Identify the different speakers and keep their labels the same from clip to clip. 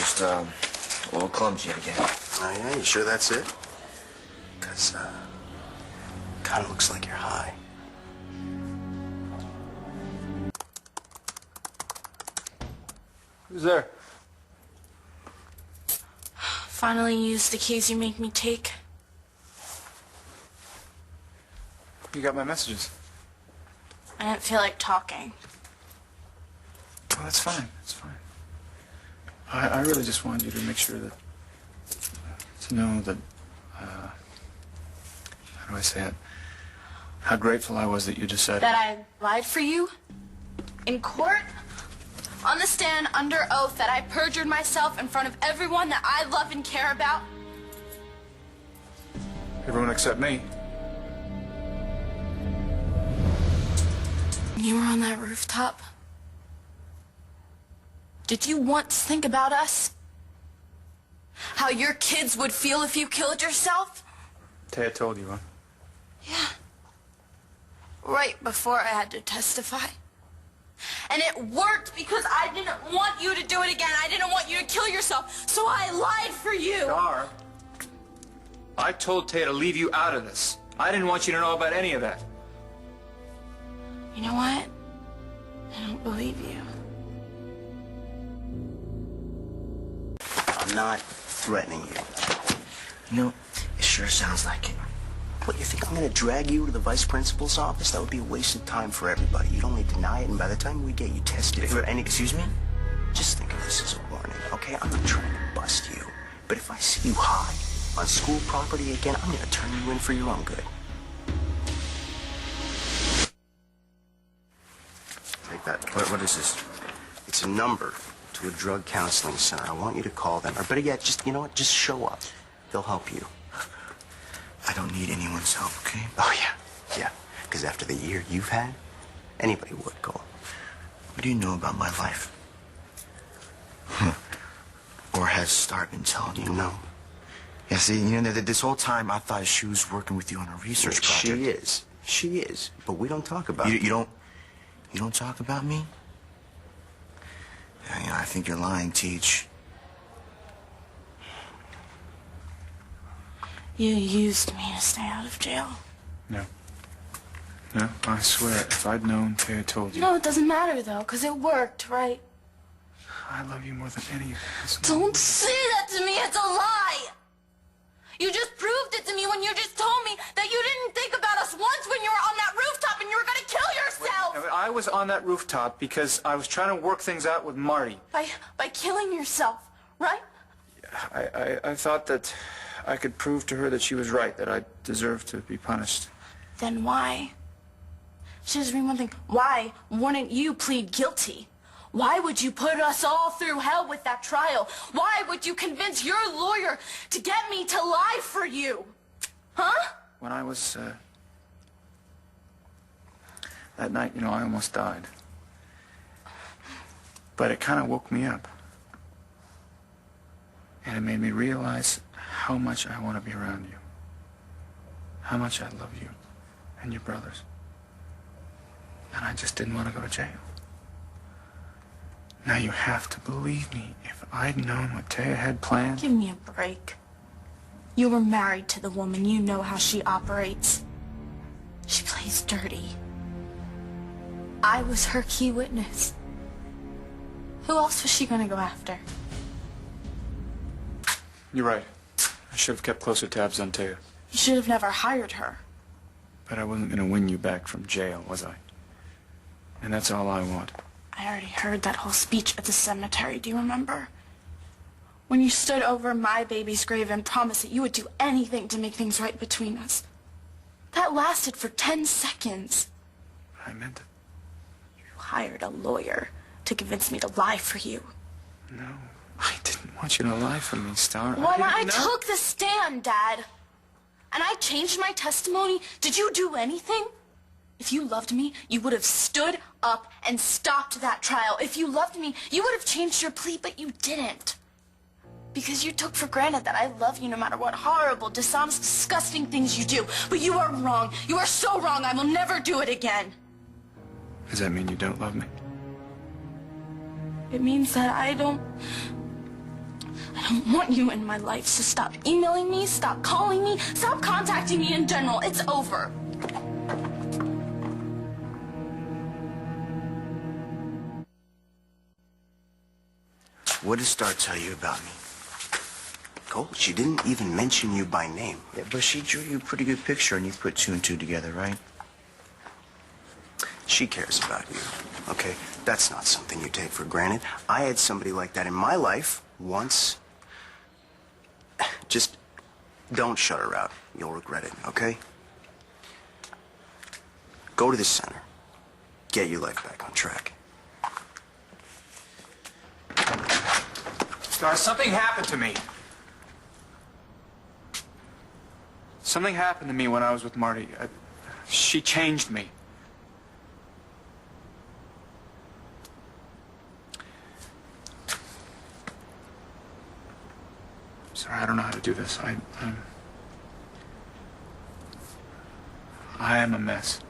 Speaker 1: Just, a little clumsy again.
Speaker 2: Oh, yeah? You sure that's it? Because, kind of looks like you're high.
Speaker 3: Who's there?
Speaker 4: Finally used the keys you make me take.
Speaker 3: You got my messages.
Speaker 4: I didn't feel like talking.
Speaker 3: Oh, that's fine. That's fine. I really just wanted you to make sure that, to know that, how do I say it? How grateful I was that you decided...
Speaker 4: That I lied for you? In court? On the stand, under oath, that I perjured myself in front of everyone that I love and care about?
Speaker 3: Everyone except me.
Speaker 4: You were on that rooftop. Did you once think about us? How your kids would feel if you killed yourself?
Speaker 3: Taya told you, huh?
Speaker 4: Yeah. Right before I had to testify. And it worked because I didn't want you to do it again. I didn't want you to kill yourself, so I lied for you.
Speaker 3: Starr, I told Taya to leave you out of this. I didn't want you to know about any of that.
Speaker 4: You know what? I don't believe you.
Speaker 2: I'm not threatening you.
Speaker 1: You know, it sure sounds like it.
Speaker 2: What, you think I'm going to drag you to the vice principal's office? That would be a waste of time for everybody. You'd only deny it, and by the time we get you tested for any...
Speaker 1: Excuse me?
Speaker 2: Just think of this as a warning, okay? I'm not trying to bust you. But if I see you high on school property again, I'm going to turn you in for your own good. Take that.
Speaker 1: What is this?
Speaker 2: It's a number to a drug counseling center. I want you to call them. Or better yet, just, you know what, just show up. They'll help you.
Speaker 1: I don't need anyone's help, okay?
Speaker 2: Oh, yeah. Yeah. Because after the year you've had, anybody would call.
Speaker 1: What do you know about my life? Or has Starr been telling you?
Speaker 2: No.
Speaker 1: Yeah, see, you know, this whole time I thought she was working with you on a research project.
Speaker 2: She is. She is. But we don't talk about
Speaker 1: You don't talk about me? Yeah, you know, I think you're lying, Teach.
Speaker 4: You used me to stay out of jail.
Speaker 3: No. No, I swear, if I'd known, Taya told you.
Speaker 4: No, it doesn't matter, though, because it worked, right?
Speaker 3: I love you more than anything.
Speaker 4: Don't say that to me. It's a lie. You just proved it to me when you just told me that you didn't think about us once when you were on that rooftop and you were going to kill yourself.
Speaker 3: Wait, I was on that rooftop because I was trying to work things out with Marty.
Speaker 4: By killing yourself, right?
Speaker 3: I thought that I could prove to her that she was right, that I deserved to be punished.
Speaker 4: Then why? She doesn't mean one thing. Why wouldn't you plead guilty? Why would you put us all through hell with that trial? Why would you convince your lawyer to get me to lie for you? Huh?
Speaker 3: When I was, that night, you know, I almost died. But it kind of woke me up. And it made me realize how much I want to be around you. How much I love you and your brothers. And I just didn't want to go to jail. Now you have to believe me. If I'd known what Taya had planned...
Speaker 4: Give me a break. You were married to the woman. You know how she operates. She plays dirty. I was her key witness. Who else was she going to go after?
Speaker 3: You're right. I should have kept closer tabs on Taya.
Speaker 4: You should have never hired her.
Speaker 3: But I wasn't going to win you back from jail, was I? And that's all I want.
Speaker 4: I already heard that whole speech at the cemetery. Do you remember? When you stood over my baby's grave and promised that you would do anything to make things right between us. That lasted for 10 seconds.
Speaker 3: I meant it.
Speaker 4: You hired a lawyer to convince me to lie for you.
Speaker 3: No, I didn't want you to lie for me, Starr.
Speaker 4: When I took the stand, Dad, and I changed my testimony, did you do anything? If you loved me, you would have stood up and stopped that trial. If you loved me, you would have changed your plea, but you didn't. Because you took for granted that I love you no matter what horrible, dishonest, disgusting things you do. But you are wrong. You are so wrong. I will never do it again.
Speaker 3: Does that mean you don't love me?
Speaker 4: It means that I don't I don't want you in my life, so stop emailing me, stop calling me, stop contacting me in general. It's over.
Speaker 2: What did Starr tell you about me? Cole, she didn't even mention you by name.
Speaker 1: Yeah, but she drew you a pretty good picture and you put two and two together, right?
Speaker 2: She cares about you, okay? That's not something you take for granted. I had somebody like that in my life once. Just don't shut her out. You'll regret it, okay? Go to the center. Get your life back on track.
Speaker 3: Starr, something happened to me. Something happened to me when I was with Marty. She changed me. Sorry, I don't know how to do this. I am a mess.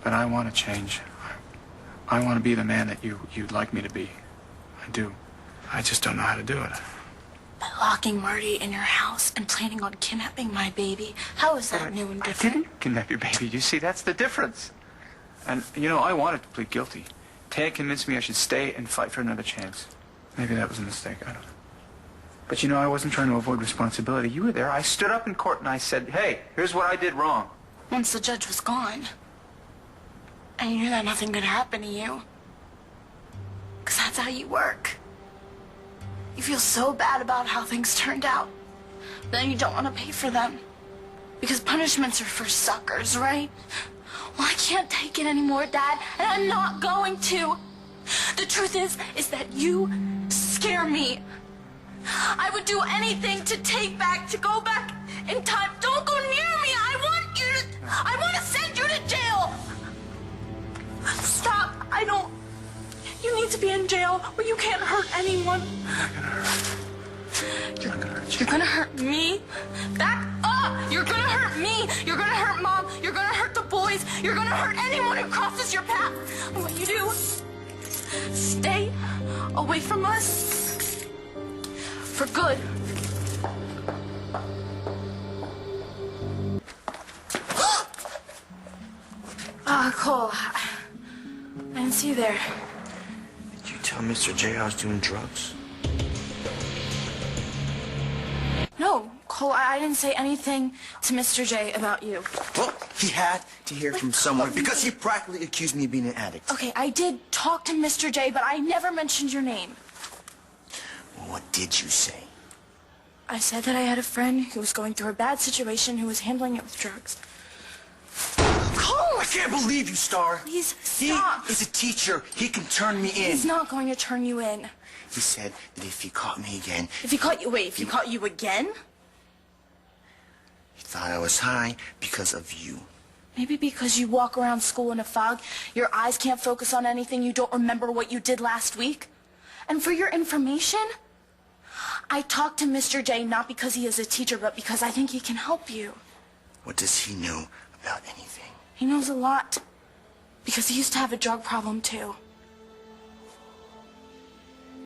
Speaker 3: But I want to change. I want to be the man that you'd like me to be. I do. I just don't know how to do it.
Speaker 4: By locking Marty in your house and planning on kidnapping my baby. How is that new and different?
Speaker 3: I didn't kidnap your baby. You see, that's the difference. And, you know, I wanted to plead guilty. Taya convinced me I should stay and fight for another chance. Maybe that was a mistake. I don't know. But, you know, I wasn't trying to avoid responsibility. You were there. I stood up in court and I said, hey, here's what I did wrong.
Speaker 4: Once the judge was gone, I knew that nothing could happen to you. Because that's how you work. You feel so bad about how things turned out. But then you don't want to pay for them. Because punishments are for suckers, right? Well, I can't take it anymore, Dad, and I'm not going to. The truth is that you scare me. I would do anything to go back in time. Don't go near me. I want to send you to jail. Stop. You need to be in jail where you can't hurt anyone.
Speaker 3: I'm not gonna hurt you.
Speaker 4: You're gonna hurt me? Back up! You're gonna hurt me. You're gonna hurt Mom. You're gonna hurt the boys. You're gonna hurt anyone who crosses your path. And what you do, stay away from us for good. Cole, I didn't see you there.
Speaker 1: Did you tell Mr. J I was doing drugs?
Speaker 4: No, Cole, I didn't say anything to Mr. J about you.
Speaker 1: Well, he had to hear from someone because he practically accused me of being an addict.
Speaker 4: Okay, I did talk to Mr. J, but I never mentioned your name.
Speaker 1: Well, what did you say?
Speaker 4: I said that I had a friend who was going through a bad situation who was handling it with drugs.
Speaker 1: Cole! I can't believe you, Starr.
Speaker 4: Please stop.
Speaker 1: He is a teacher. He can turn me in.
Speaker 4: He's not going to turn you in.
Speaker 1: He said that if he caught me again...
Speaker 4: If he caught you... Wait, if he caught you again?
Speaker 1: He thought I was high because of you.
Speaker 4: Maybe because you walk around school in a fog, your eyes can't focus on anything, you don't remember what you did last week. And for your information, I talked to Mr. J not because he is a teacher, but because I think he can help you.
Speaker 1: What does he know about anything?
Speaker 4: He knows a lot. Because he used to have a drug problem, too.